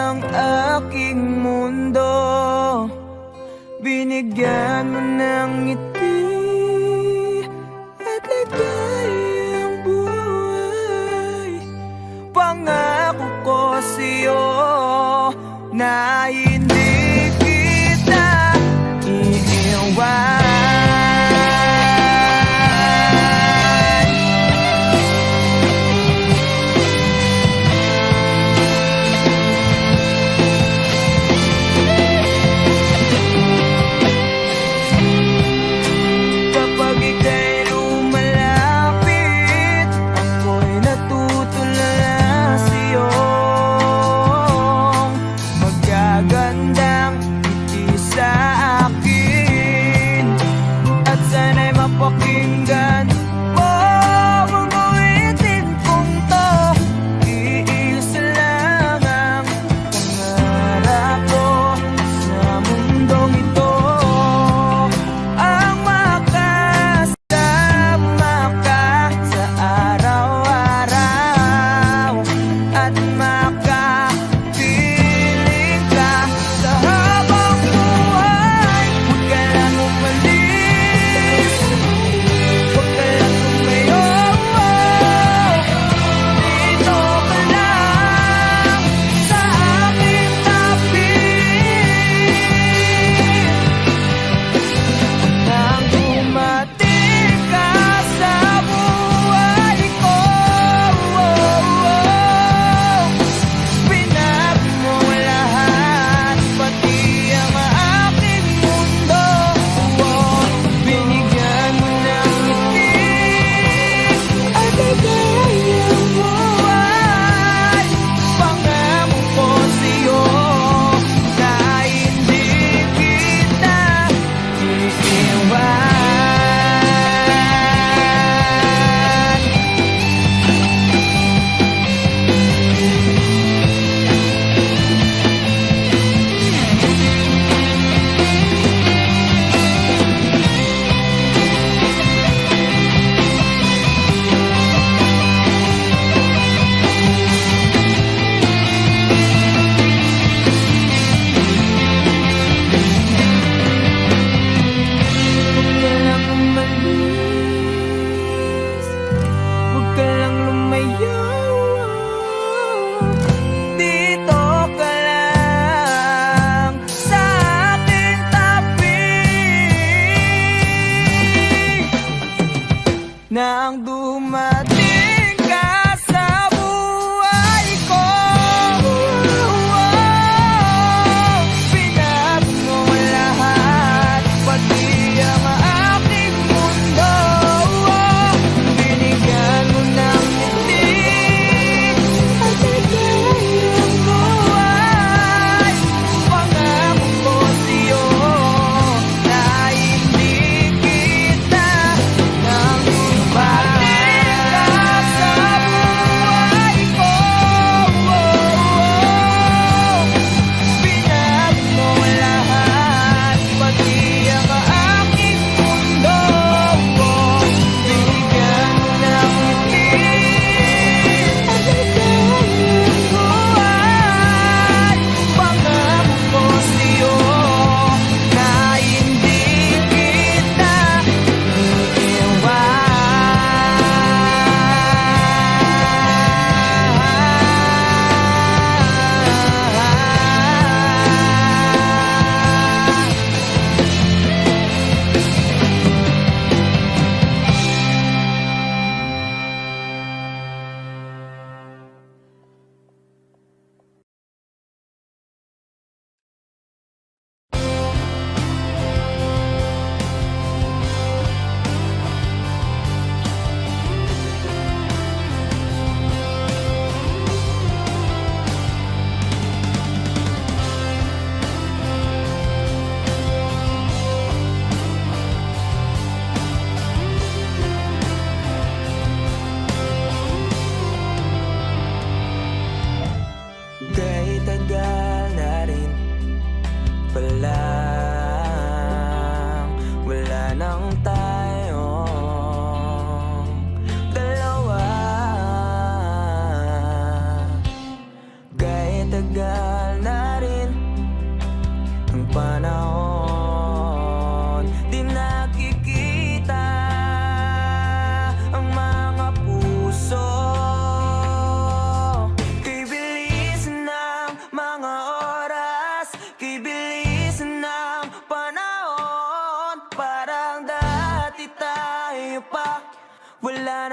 ang aking mundo. Binigyan mo ng ngiti at ligayang buhay. Pangako ko sa'yo na hindi kita iiwan. Kapag ika'y lumalapit, ako'y natutulala sa'yo. Magagawa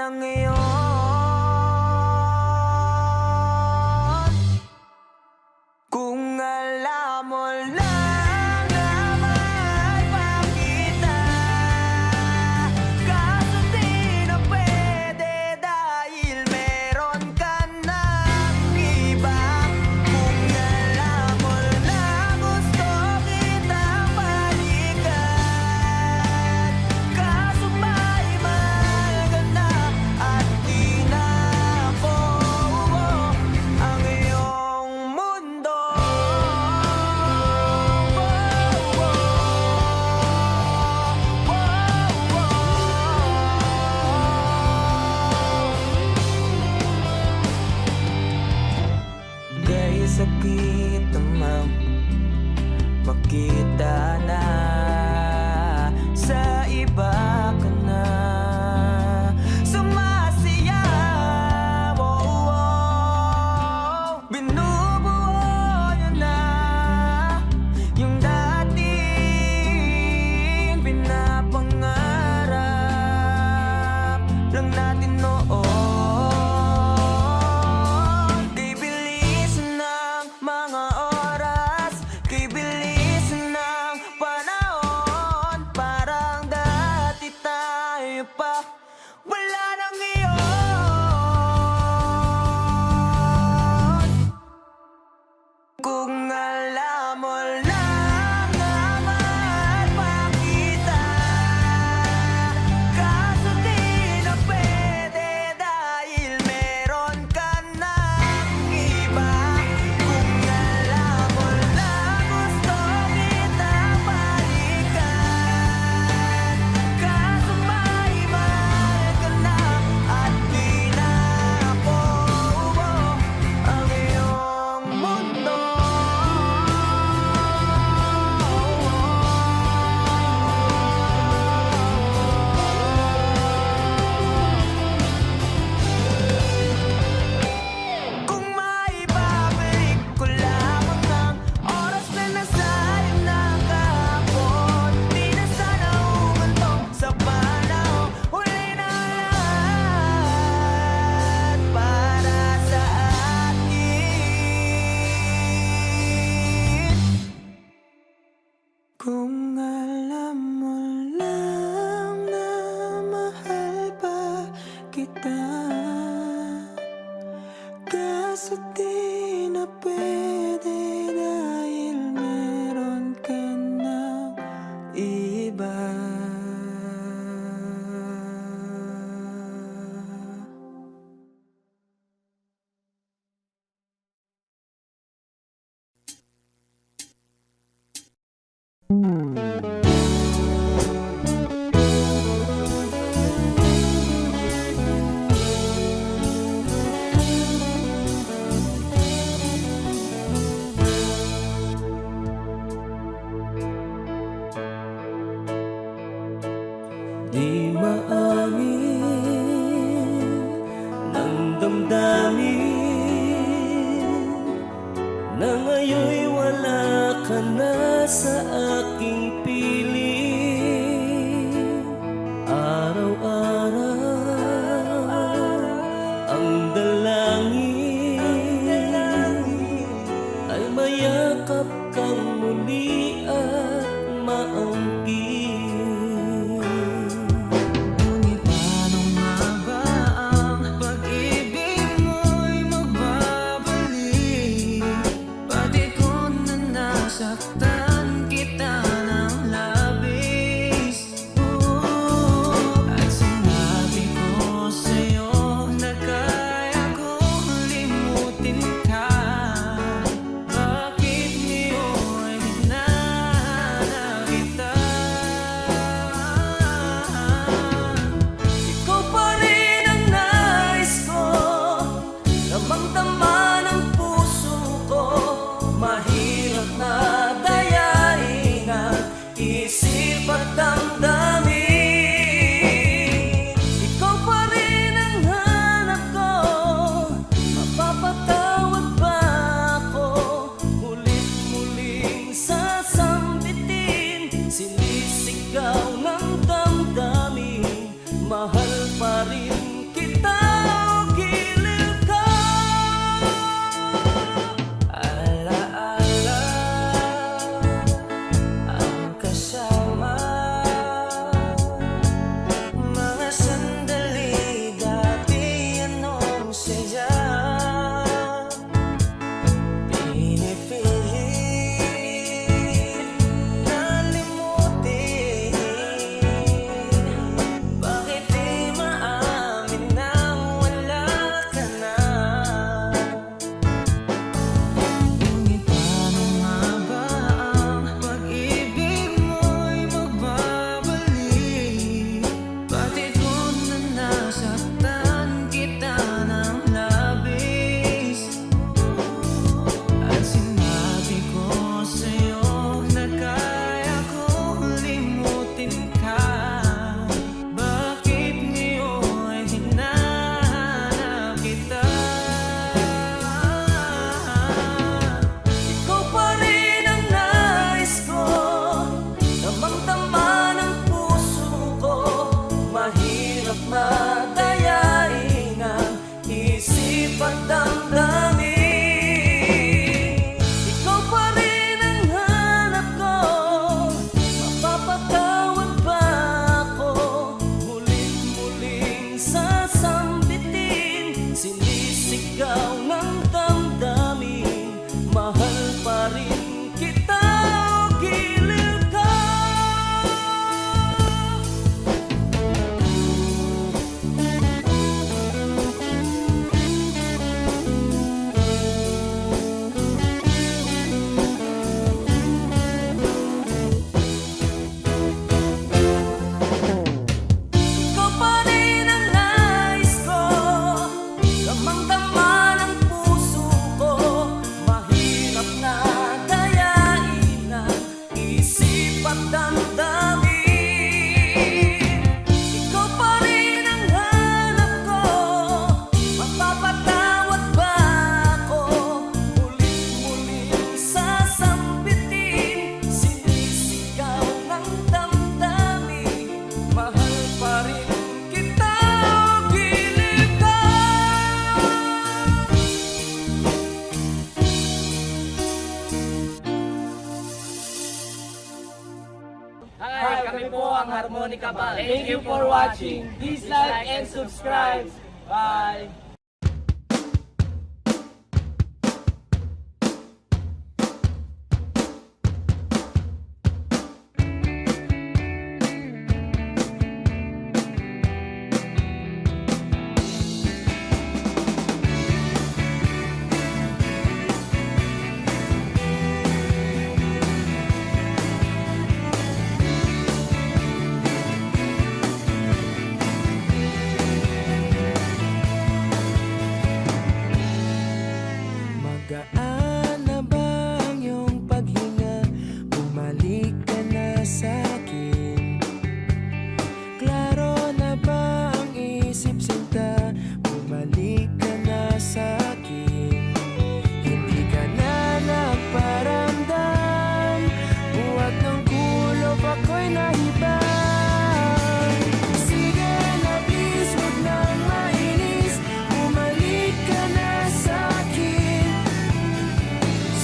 na ngayon. Kung alam mo lang na mahal pa kita, kaso di na pwede dahil meron ka ng iba. Kung alam mo lang gusto kitang balikan, kaso may mahal ka na at di na ako ang iyong mundo. Dahil sakit namang makita na sa iba ka na sumasayaw. Binubuo niya na yung dating pinapangarap lang natin noon. Kay bilis ng mga oras, kay bilis ng panahon, parang dati tayo pa wala na ngayon. Kung alam mo lang na mahal pa kita, kaso di na pwede dahil meron ka ng iba. Kung alam mo lang gusto kitang balikan, kaso may mahal ka na at di na ako ang iyong mundo. Kung maibabalik ko lamang ang oras na nasayang na kahapon, di na sana umanto sa panahon. Huli na lahat para sa akin. Kung alam mo lang na mahal pa kita, kaso di na pwede dahil meron ka ng iba. Di maamin ng damdamin na ngayon'y wala ka na sa aking piling. Araw-araw ang dalangin ay mayakap kang muli at maangkin. Ngunit paano nga ba ang pag-ibig mo'y magbabalik? Pati ko na nasaktan kita ng labis. At sinabi ko sa'yo na kaya kong limutin ka. Bakit ngayon hinahanap kita? Ikaw pa rin ang nais ko, damang-dama ng puso ko. Mahirap na dayain ang isip at damdamin. Ikaw pa rin ang hanap ko, mapapatawad ba ako? Mulit-muling sasambitin, sinisigaw ng damdamin, mahal pa rin kita. Kami po ang Harmonica Band. Thank you for watching. Please like and subscribe. Bye! Magaan na ba ang iyong paghinga? Bumalik ka na sa'kin. Klaro na ba ang isip sinta? Bumalik ka na sa'kin. Hindi ka na nagparamdam. Buwag ng kulob ako'y nahibang. Sige na please, huwag nang mainis. Bumalik ka na sa'kin.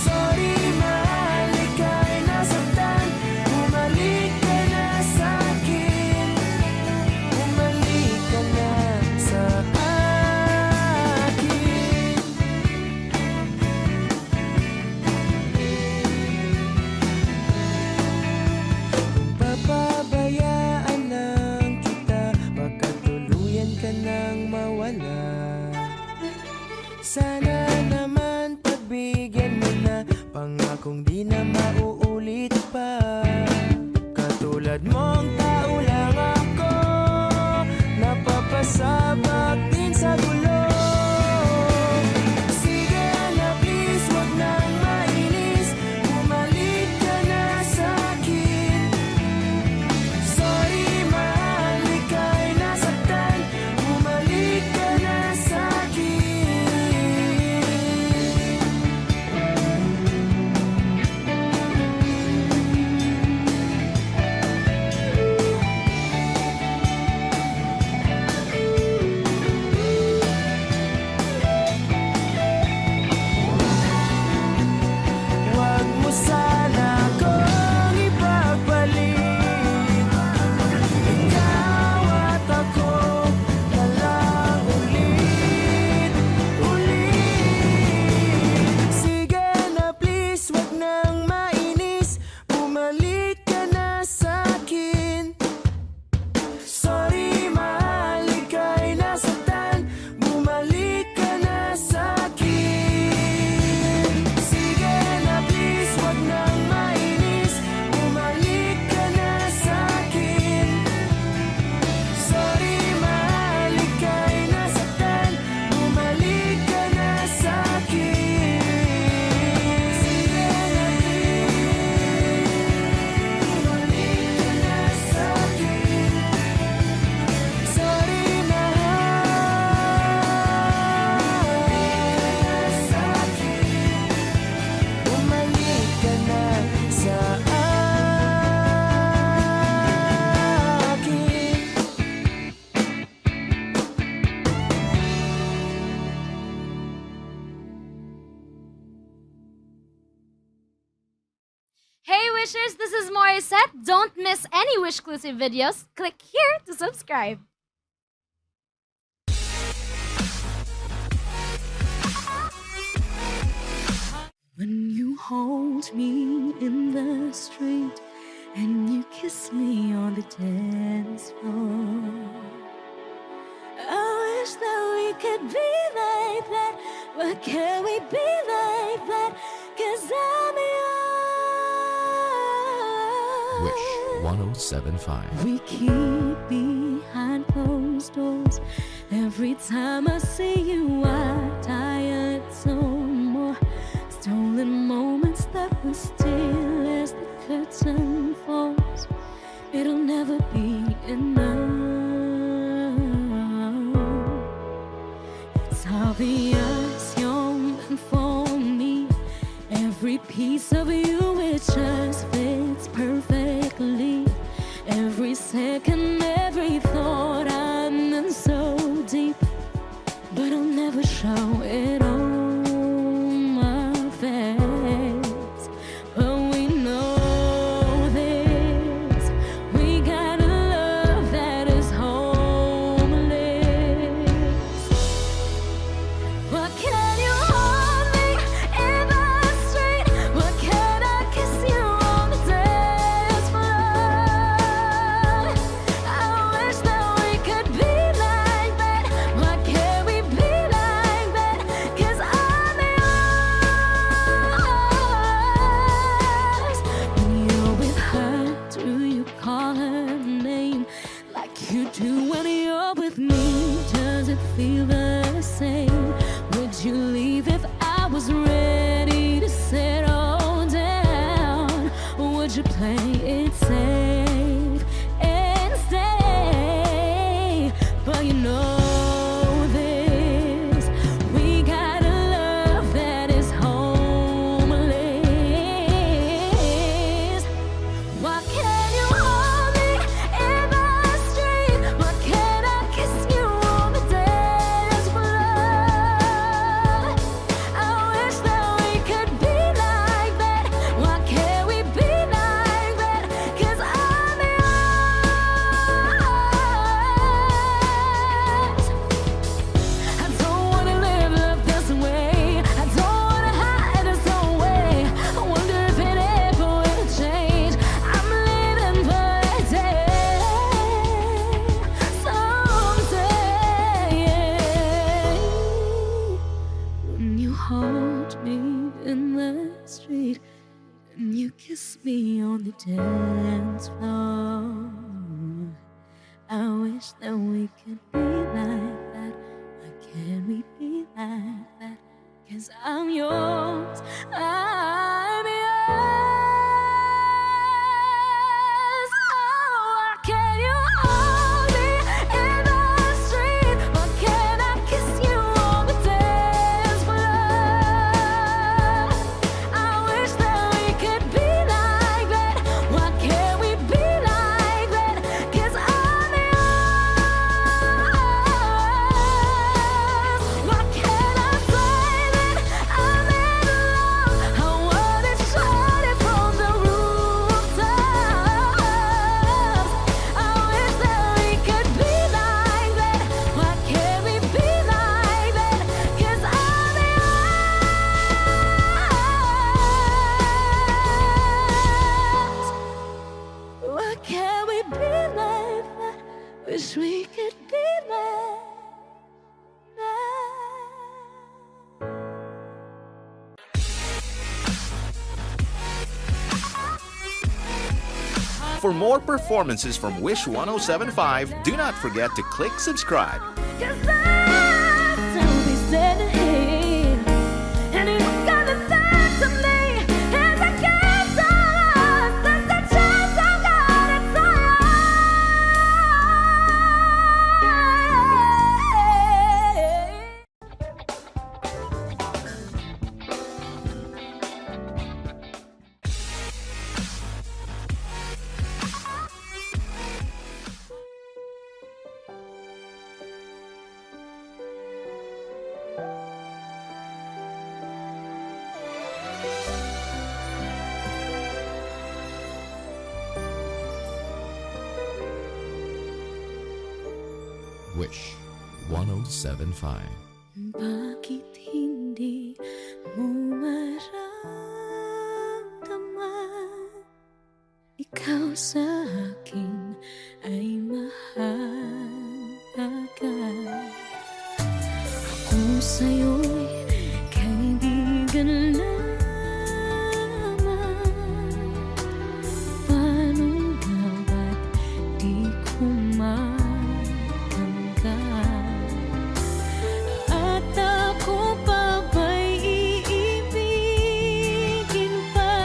Sorry, mahal, ika'y nasaktan. Bumalik ka na sa'kin. Bumalik ka na sa akin. Kung papabayaan lang kita, baka tuluyan ka nang mawala. Sana naman pagbigyan mo na, pangakong di na mauulit pa. Katulad mong tao lang ako, napapasabak din sa gulo. Sige na please, huwag nang mainis. Bumalik ka na sa'kin. Sorry, mahal, ika'y nasaktan. Bumalik ka na sa'kin. Huwag mo sana akong ipagpalit. Ikaw at ako na lang ulit. Sige na please, huwag nang mainis. Bumalik ka na sa'kin. Sorry, mahal, ika'y nasaktan. Bumalik ka na sa'kin. Sige na please, huwag nang mainis. Bumalik ka na sa'kin. Sorry, mahal, ika'y nasaktan. Bumalik ka na sa'kin. Sige na please, bumalik ka na sa'kin. Sorry, mahal, sa'kin. Bumalik ka na sa akin. Hey Wishers, this is Morissette. Don't miss any Wish-exclusive videos. Click here to subscribe. When you hold me in the street and you kiss me on the dance floor, I wish that we could be like that, but can we be like that? 'Cause I'm yours. Wish 1075. We keep behind closed doors. Every time I see you, I tired some more. Stolen moments that will steal as the curtain falls. It'll never be enough. It's obvious you're meant for me. Every piece of you, it just fits perfectly. Every second, every thought, I'm in so deep, but I'll never show it on my face. But we know this, we when you kiss me on the dance floor. I wish that we could be like that. Why can't we be like that? 'Cause I'm yours, I'm yours. Oh, why can't you hold me in the street? Why can't I kiss you on the dance floor? I wish that we could be like that. Why can't we be like that? 'Cause I'm yours. Why can't I say that I'm in love? I wanna shout it from the rooftops. I wish that we could be like that. Why can't we be like that? 'Cause I'm yours. Why can't we be like that? Wish we could be like that. For more performances from Wish 1075, do not forget to click subscribe. 'Cause I'll be standing here, and you're gonna back to me as I get so lost. That's the chance I got, it's all. Wish 1075. Bakit hindi mo maramdaman? Ikaw sa akin ay mahalaga. Ako sa'yo'y kaibigan lamang. Paano nga ba't di ko matanggap? At ako pa ba'y iibigin pa?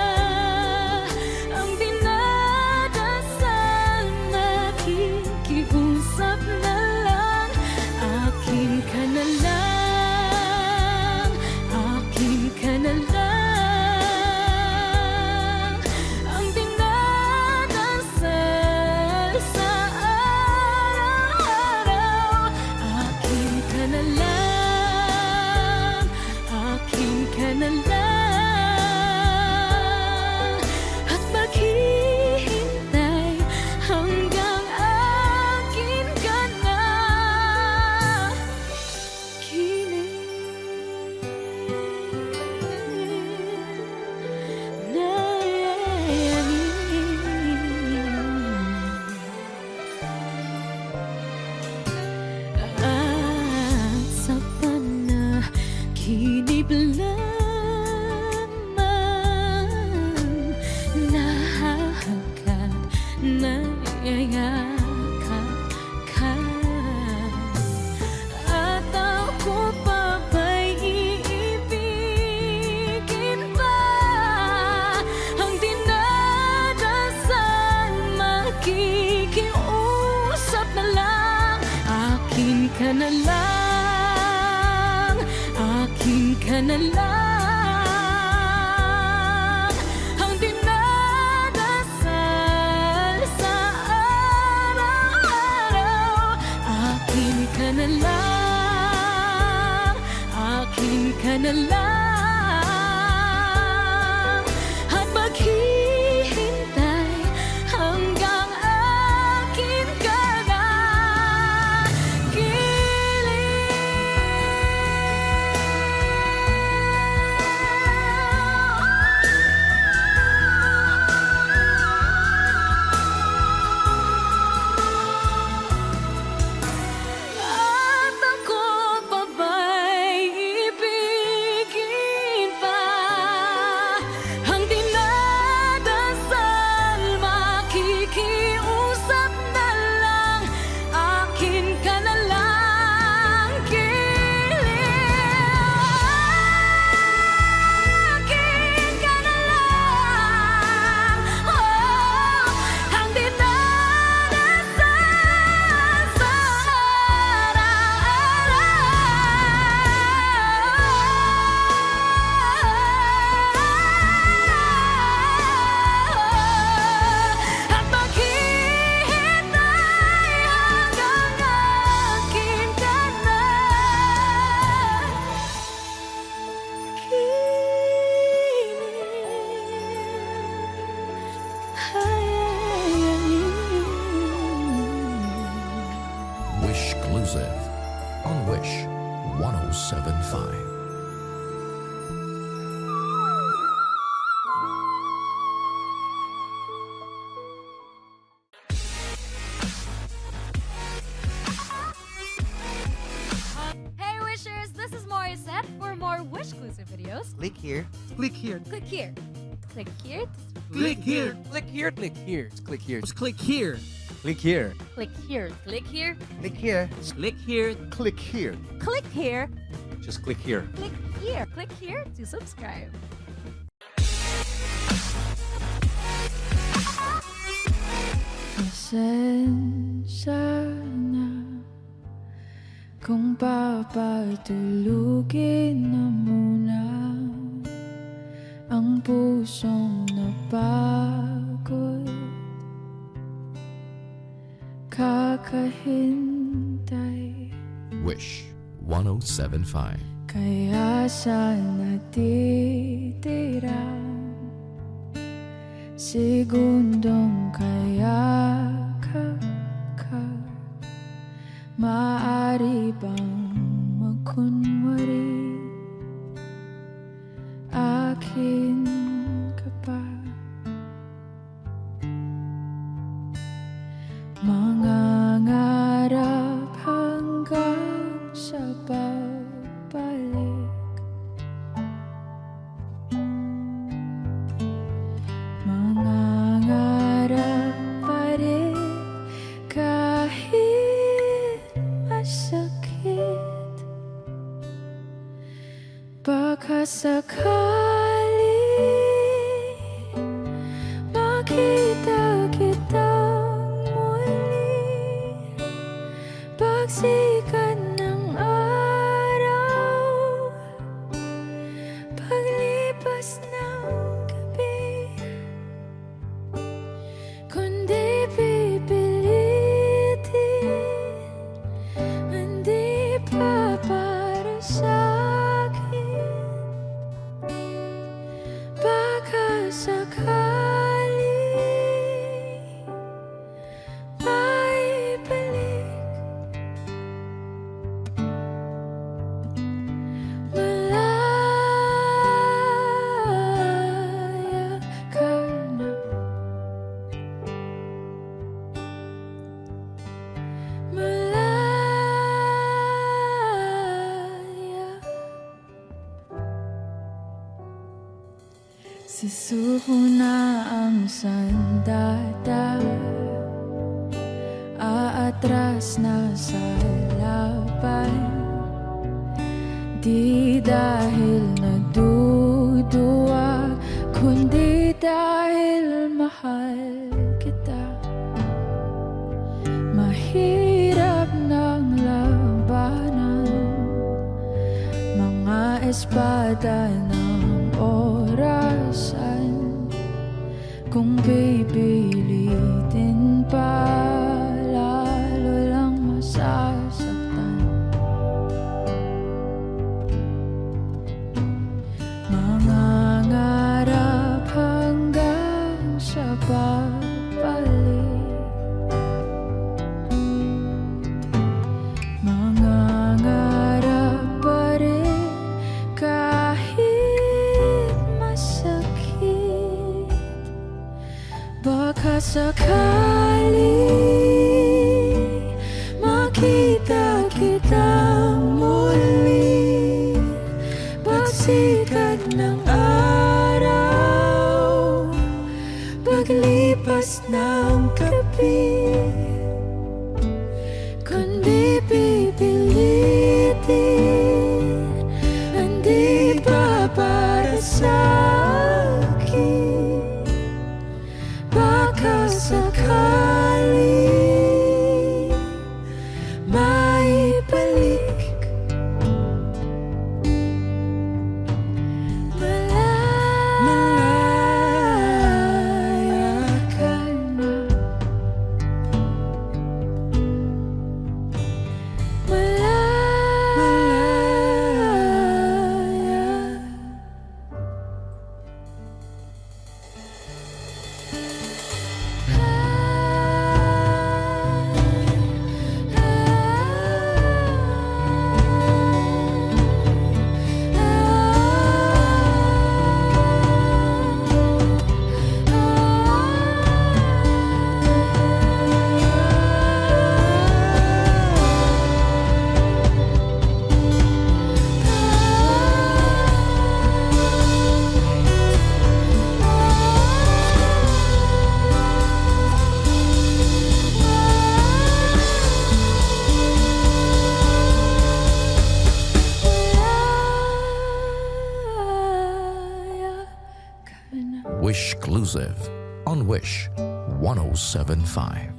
Ang dinadasal, nakikiusap na lang. Akin ka na lang, akin ka na lang. Ang dinadasal sa araw-araw. Akin ka na lang, akin ka na lang. At maghihintay hanggang akin ka na. Kilig na at sa panaginip lamang nahahagkat, nayayakap ka. At ako pa ba'y iibigin pa? Ang dinadasal, makikiusap na lang. Akin ka na lang, akin ka na lang. Ang dinadasal sa araw-araw. Akin ka na lang, akin ka na lang. At maghihintay hanggang akin ka na. Kilig exclusive on Wish 1075. Hey Wishers, this is Morissette. For more Wish-clusive videos, Click here. Click here. click here. Click here. Click here. Click here. Click here. Click here. Just click here. Click here. Click here. Click here. Click here. Click here. Click here. Click here. Just click here. Click here. Click here to subscribe. Pasensya na kung papatulugin na muna ang pusong napagod. Kakahintay, Wish 1075. kaya sa natitirang segundong kayakap ka, maaari bang magkunwari akin ka pa? Mangangarap hanggang sa pagbalik, mangangarap pa rin kahit masakit. Baka sakali makita kitang muli, pagsikat ng araw, paglipas ng gabi. Kundi pipilitin, hindi pa para sa'kin. Baka sakali maibalik, malaya ka na. Malaya. Susuko na ang sandata, aatras na sa laban. Di dahil naduduwag, kundi dahil mahal kita. Mahirap ng labanan, mga espada ng orasan. Kung pipilitin pa, lalo lang masasaktan. Mangangarap hanggang sa pagbalik, mangangarap pa rin kahit masakit. Baka sakali makita kitang muli, pagsikat ng araw, paglipas ng gabi. Kundi pipilitin, hindi pa para sa'kin. Baka sakali maibalik, malaya ka na. Wish Exclusive on Wish 1075.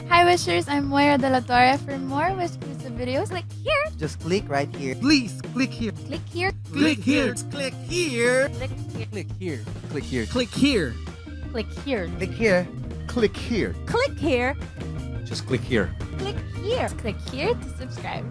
Hi Wishers, I'm Moira De La Torre. For more Wish exclusive videos, Click here. Just click right here. Please click here. Click here. Click here. Click here. Click here. Click here. Click here. Click here. Click here. Click here. Click here. Click here. Just click here. Click here. Click here to subscribe.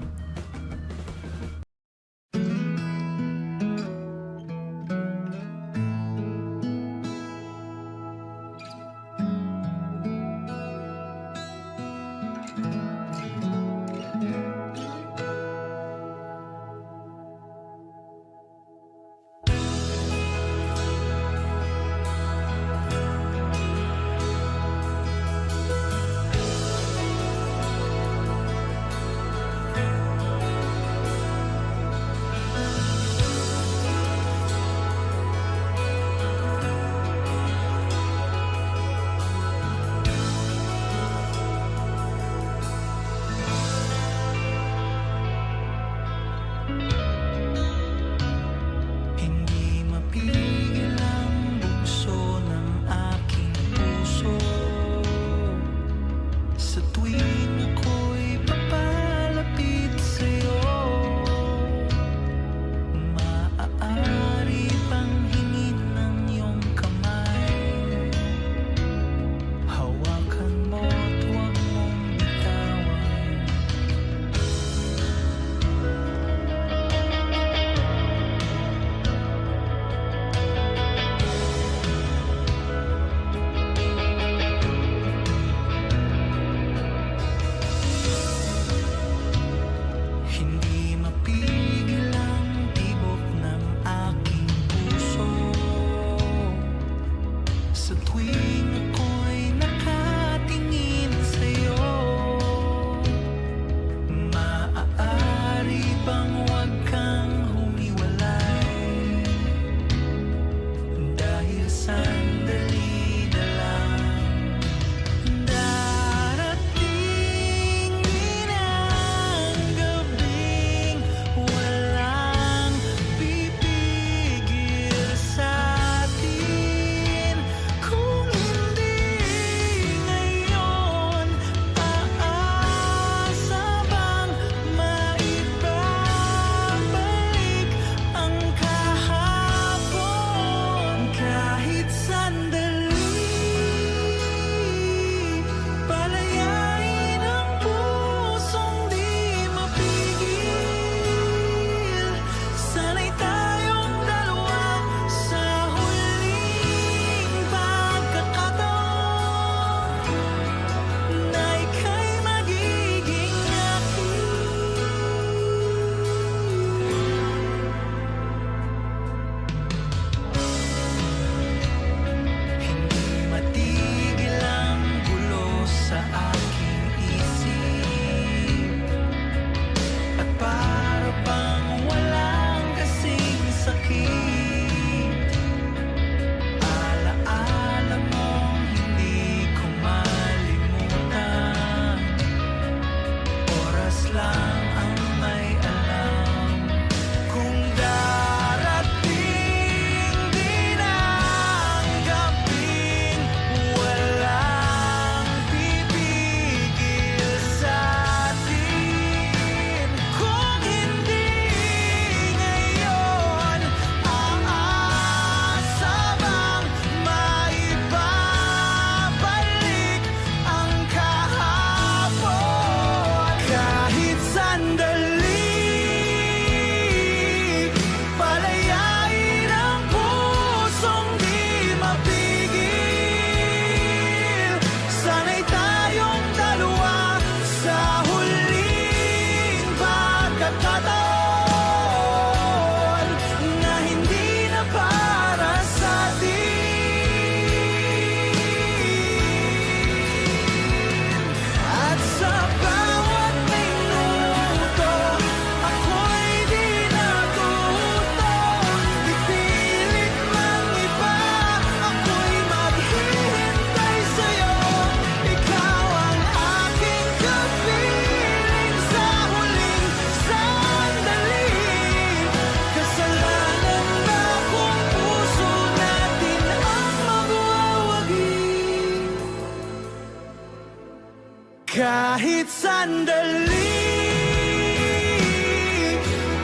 Kahit sandali,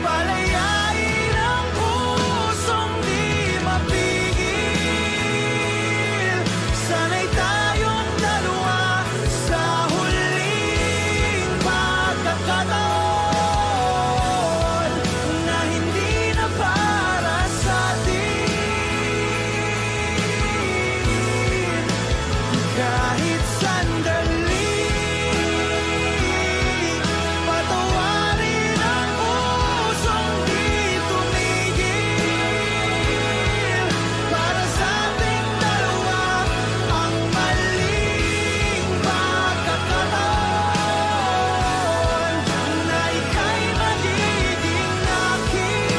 palayain ang pusong di mapigil. Sana'y tayong dalawa sa huling pagkakataon na hindi na para sa atin. Kahit sandali, patawarin ang pusong di tumigil. Para sa ating dalawa ang maling pagkakataon na ika'y magiging akin.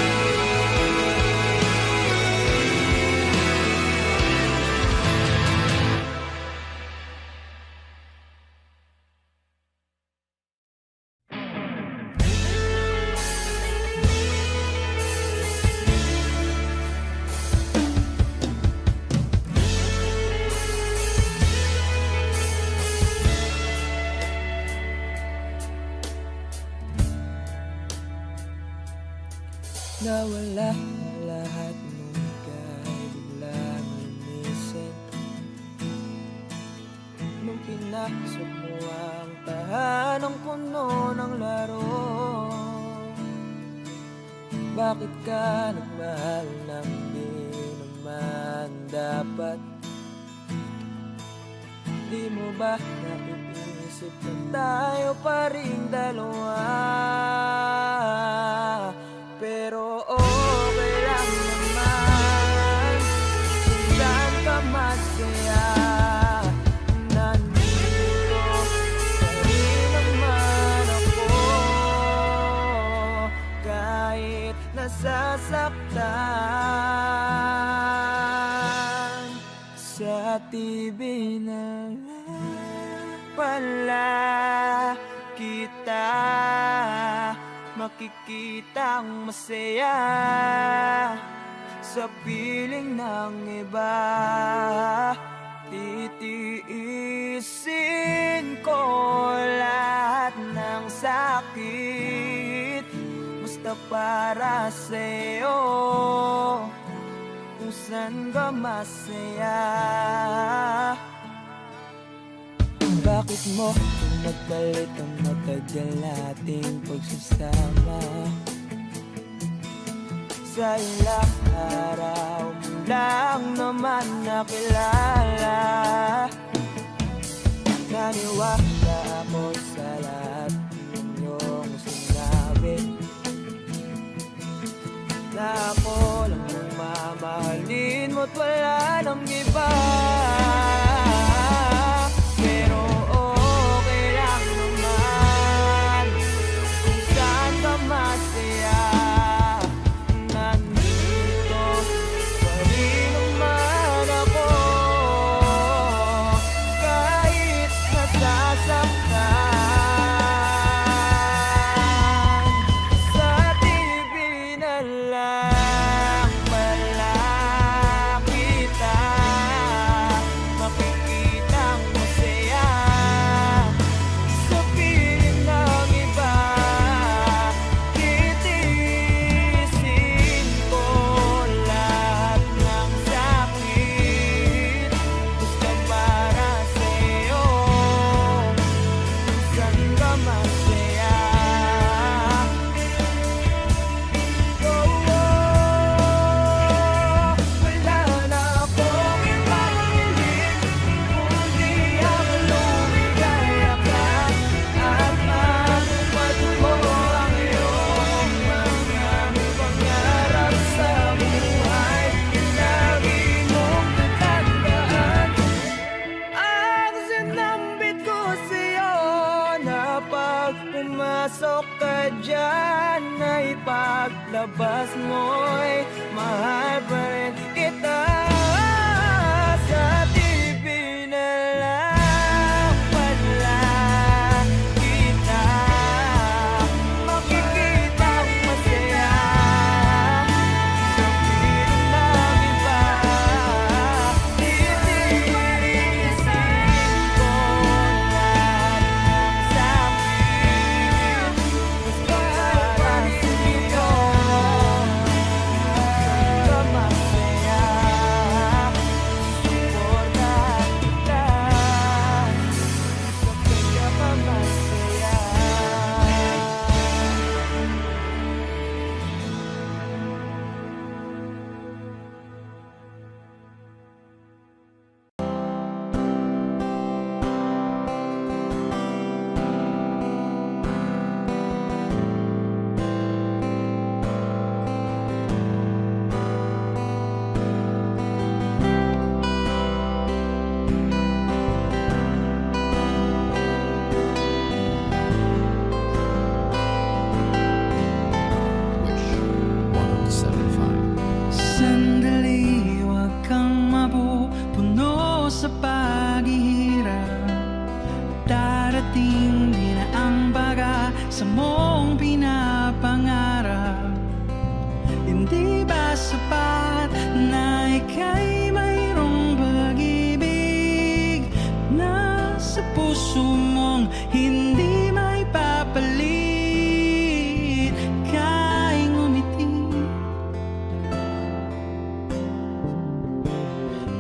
Nawala na lahat nung ika'y biglang lumisin. Nung pinasok mo ang tahanang puno ng laro, bakit ka nagmahal ng di naman dapat? Di mo ba naiisip na tayo pa rin dalawa? Pero okay lang naman kung saan ka masaya. Nandito pa rin naman ako, kahit nasasaktan. Sa TV na lang pala kita makikitang masaya sa piling ng iba. Titiisin ko lahat ng sakit basta para sa'yo, kung saan ka masaya. Bakit mo nagpalit ang matagal nating pagsasama? Sa ilang araw mo lang naman nakilala. Naniwala ako sa lahat ng iyong sinabi, na ako lang ang mamahalin mo't wala nang iba. Pero okay lang naman kung saan ka masaya. Nandito pa rin naman ako, kahit nasasaktan. Sa TV na lang pala kita makikitang masaya sa piling ng iba. Titiisin ko lahat ng sakit basta para sa'yo, saan ka masaya. Wala na akong ibang hiling kundi ang lumigaya ka at matupad mo ang iyong mga pangarap sa buhay. Lagi mong tatandaan ang sinambit ko sa'yo, na pag pumasok ka dyan ay paglabas mo'y mahal pa rin kita. Sa TV na lang pala kita makikitang masaya sa piling ng iba. Titiisin ko lahat ng tindi na ang baga sa mong pinapangarap. Hindi ba sapat na ika'y mayroong pag-ibig na sa puso mong hindi may papalit? Ika'y ngumiti,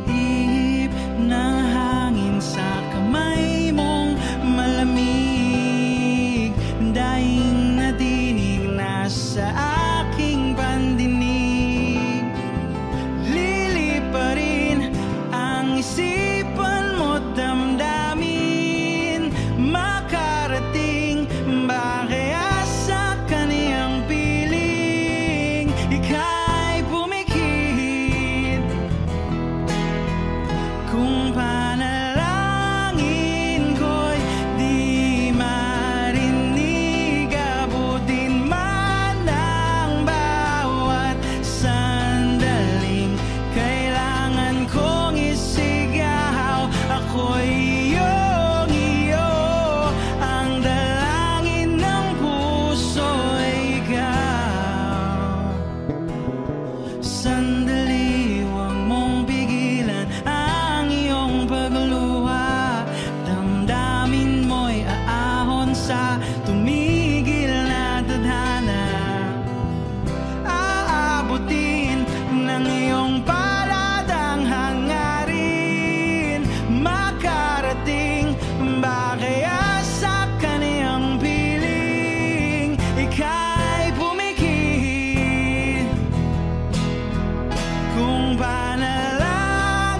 ihip ng hangin sa kamay mong malamig, daing nadinig na sa aking pandinig. Liliparin ang isipan mo't damdamin, makarating ba kaya sa kaniyang piling? Ika'y pumikit kung panalangin ko'y di marinig, abutin man ang bawat sandaling kailangan kong isigaw. Ako'y iyong iyo, ang dalangin ng puso'y ikaw. Sandali, huwag mong pigilan ang iyong pagluha. Damdamin mo'y aahon sa tumigil na tadhana. Aabutin ng iyong palad ang hangarin, makarating ba kaya sa kaniyang piling? Ika'y pumikit kung panalangin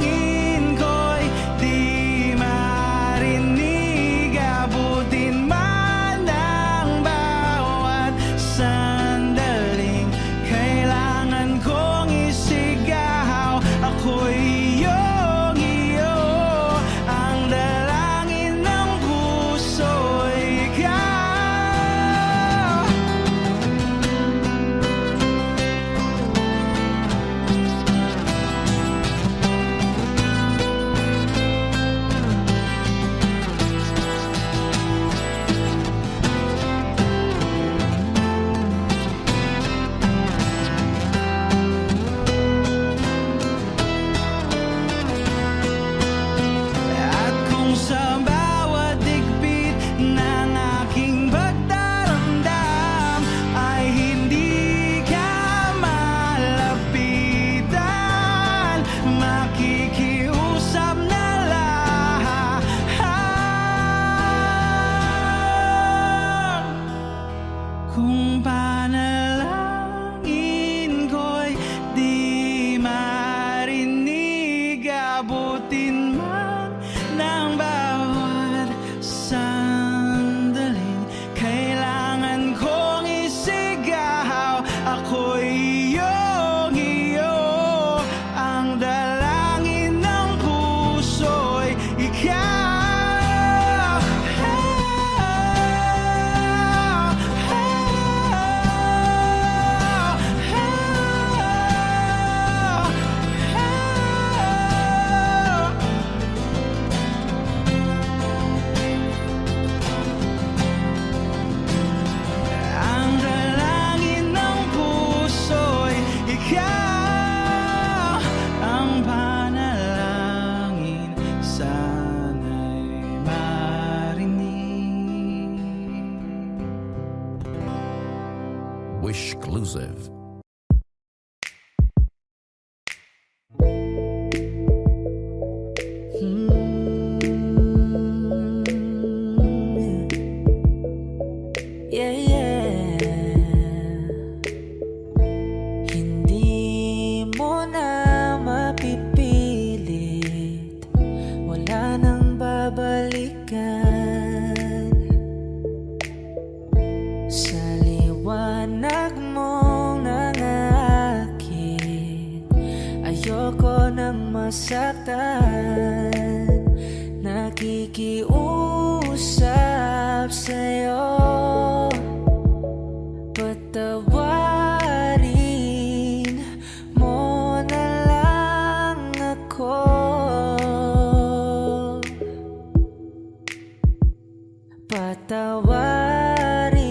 ko'y di marinig, abutin man ang bawat sandaling kailangan kong isigaw. Ako'y iyong iyo, ang dalangin ng puso'y ikaw. At kung sa bawat digpit ng aking pagdaramdam ay hindi ka malapitan, makikiusap na lang. Kung panalangin ko'y di marinig, abutin man ng bawat sandaling kailangan kong isigaw. Ako'y iyong iyo, ang dalangin ng puso'y ikaw. Ang dalangin ng puso'y ikaw, ang panalangin sana'y marinig. Wishclusive. Yeah, yeah. Hindi mo na mapipilit, wala nang babalikan. Sa liwanag mong nangakit, ayoko nang masaktan. Nakikiusap sa'yo, patawarin mo na lang ako. patawarin.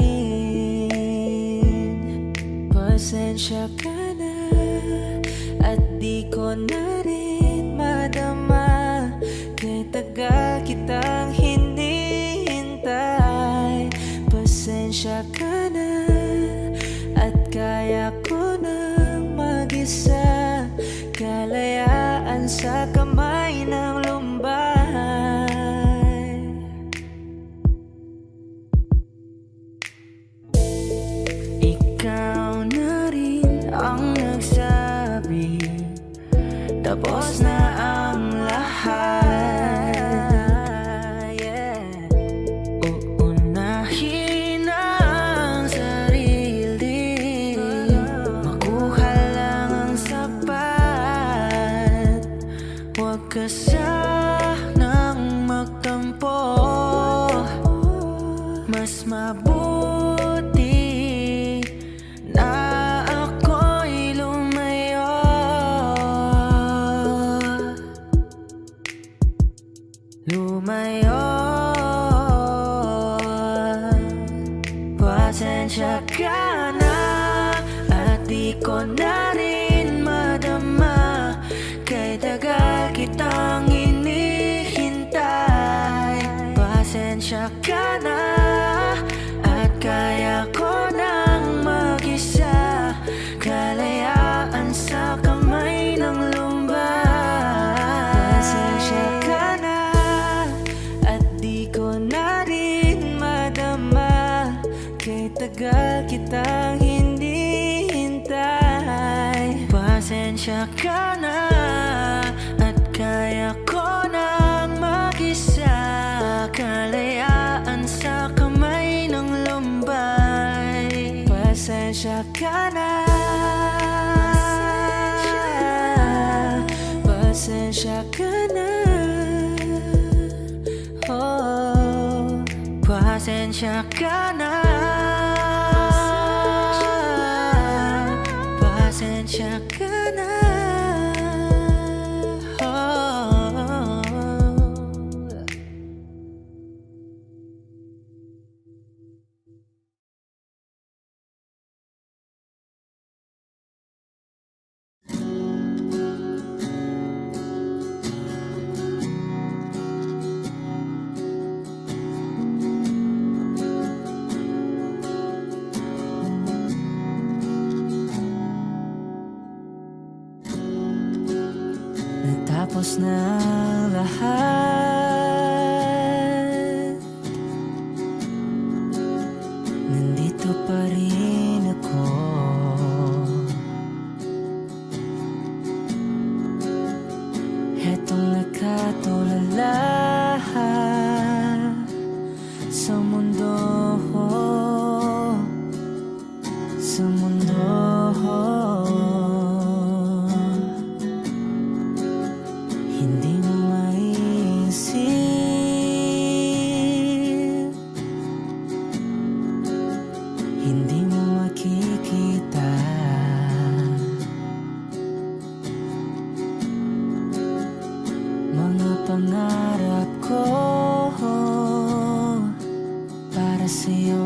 Pasensya ka na at di ko na rin madama, kay tagal kitang hinihintay. Pasensya ka na at kaya ko nang mag-isa, kalayaan sa kamay ng lumbay. Ikaw na rin ang nagsabi, tapos na ang lahat. Uunahin ang sarili, makuha lang ang sapat. Huwag ka sanang magtampo, mas mabuti na ako'y lumayo. Lumayo. Pasensya ka na at di ko na rin madama, kay tagal kitang hinihintay. Pasensya ka na at kaya ko nang mag-isa, kalayaan sa kamay ng lumbay. Pasensya ka na at di ko na rin madama, kay tagal kitang hinihintay. Pasensya ka na at kaya ko nang mag-isa, kalayaan sa kamay ng lumbay. Pasensya ka na. Pasensya ka na. Oh, pasensya ka na. Pasensya ka na. Oh. Natapos na lahat, nandito pa rin ako. Hetong nakatulala sa mundo, sa mundo. Hindi mo maiisip, hindi mo makikita, mga pangarap ko para sa'yo,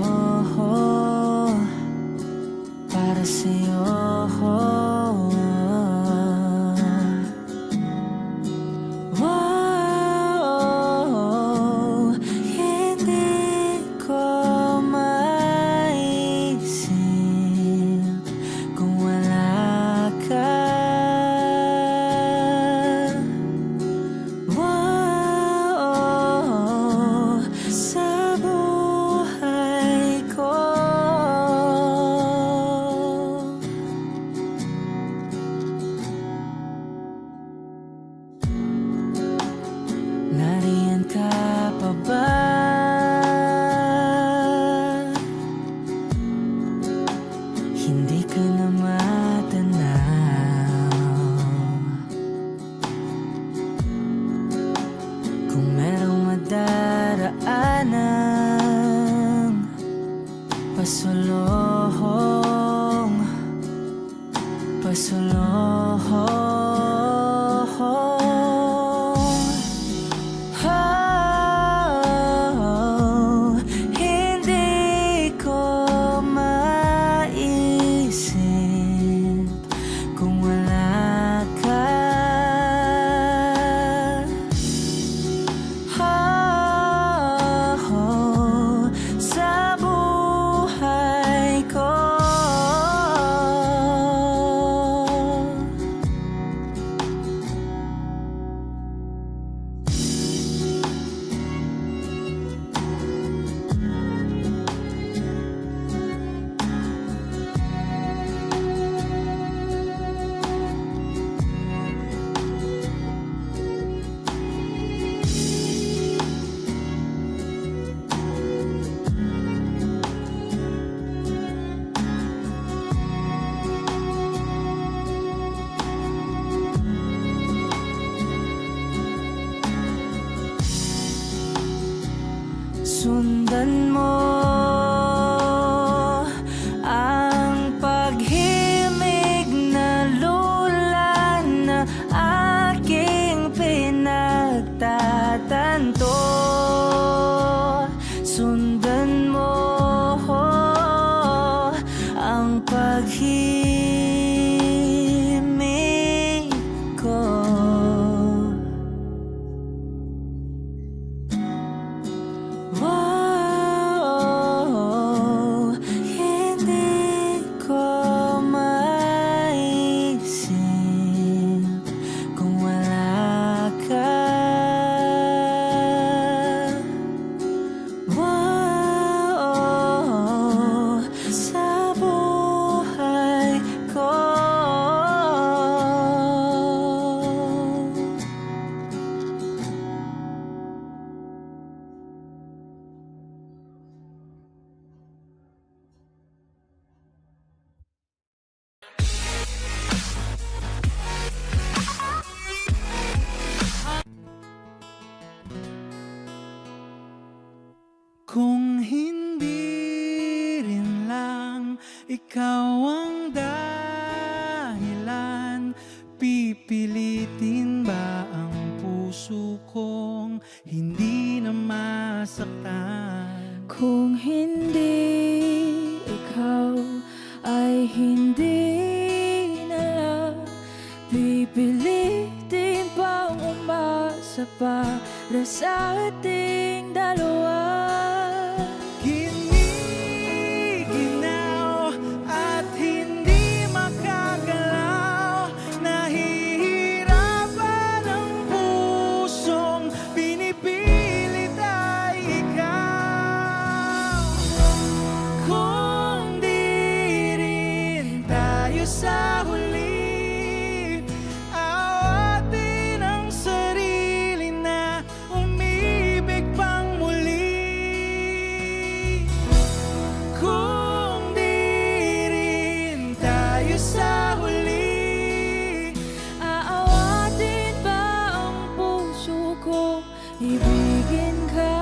para sa'yo. Wow, hindi ko maisip kung wala ka. Wow, sa buhay ko. Nariyan ka pa ba? Hindi ka na matanaw. Kung merong madaraanan, pasulong, pasulong. Oh, sundan mo ang paghimig na lula na aking pinagtatanto. Sundan mo ang paghimig ko. Wow, hindi ko maisip kung wala ka. Wow, sa buhay ko. Kung hindi rin lang ikaw ang dahilan, pipilitin ba ang puso kong hindi na masaktan? Kung hindi ikaw ay hindi na lang, pipilitin pang umasa para sa ating dalawa. Giniginaw at hindi makagalaw, nahihirapan ang pusong pinipilit ay ikaw. Kung di rin tayo sa huli, awatin ang sarili na umibig pang muli. Kung di rin tayo sa huli, Aawatin ba ang puso ko, ibigin ka?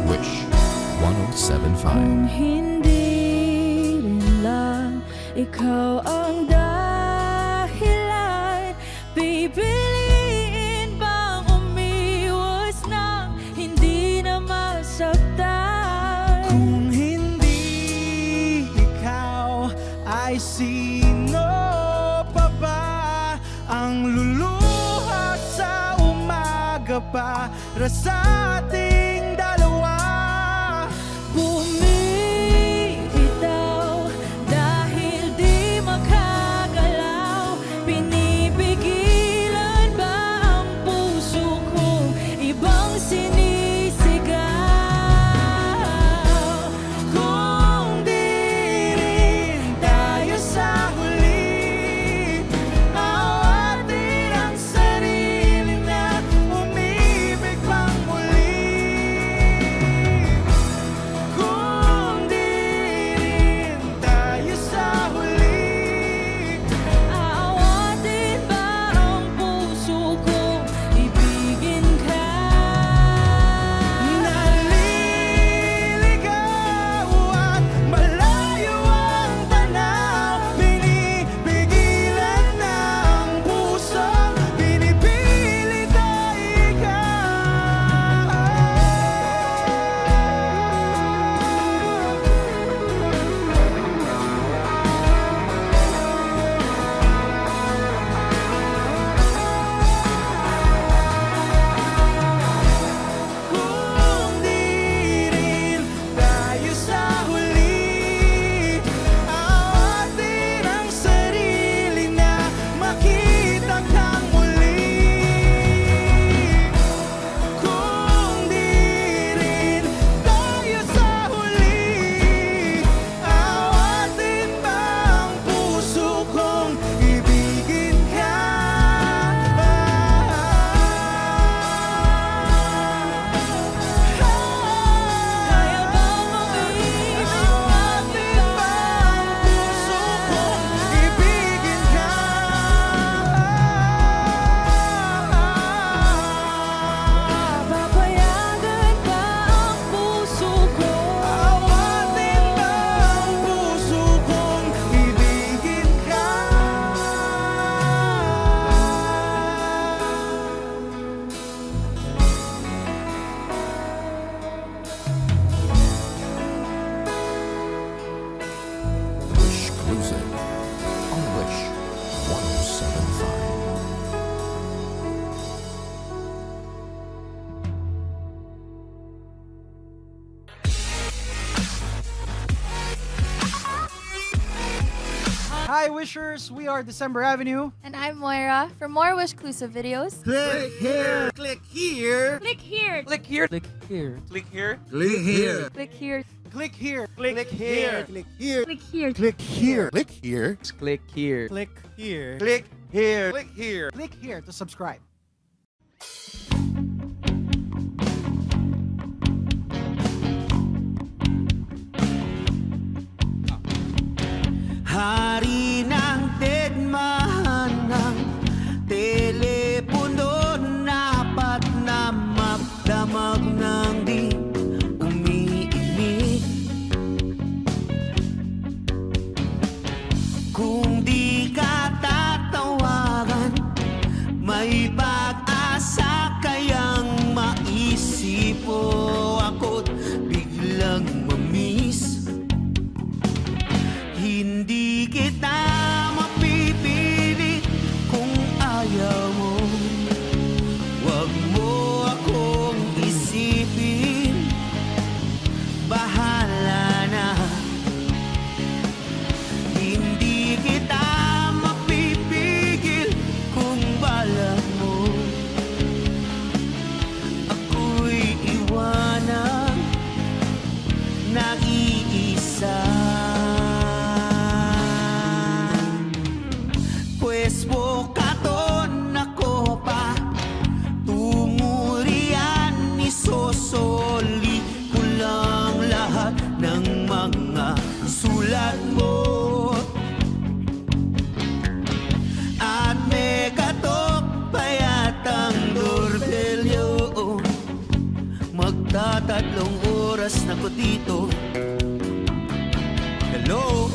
Wish Kung 1075. hindi rin lang ikaw ang dahilan, pipiliin bang umiwas nang hindi na masaktan? kung hindi ikaw ay sino pa ba ang luluha sa umaga para sa ating dalawa? Bumibitaw dahil di makagalaw, pinipigilan ba ang puso kong ibang sinisigaw? Kung di rin tayo sa huli, awatin ang sarili na umibig pang muli. Hi Wishers, we are December Avenue. And I'm Moira. For more Wishclusive videos, Click here. Click here. Click here. Click here. Click here. Click here. Click here. click here. Click here. Click here. Click here. Click here. Click here. Click here. Click here. Click here. Click here. Click here. Click here to subscribe. Hari ng tedmahan ng telepono, dapat na magdamag ng di umiimik. Kung di ka tatawagan, may pag-asa kayang maisipo ako't biglang mamiss. Hindi kita mapipili kung ayaw mo. Huwag mo akong isipin, bahala na. Hindi kita mapipigil kung balak mo. Ako'y iwanan nag-iisa. Pues bukaton ako pa tungurian isosoli ko lang lahat ng mga sulat mo. At may katok pa yatang doorbelyo. Magtatatlong oras na ko dito. Hello?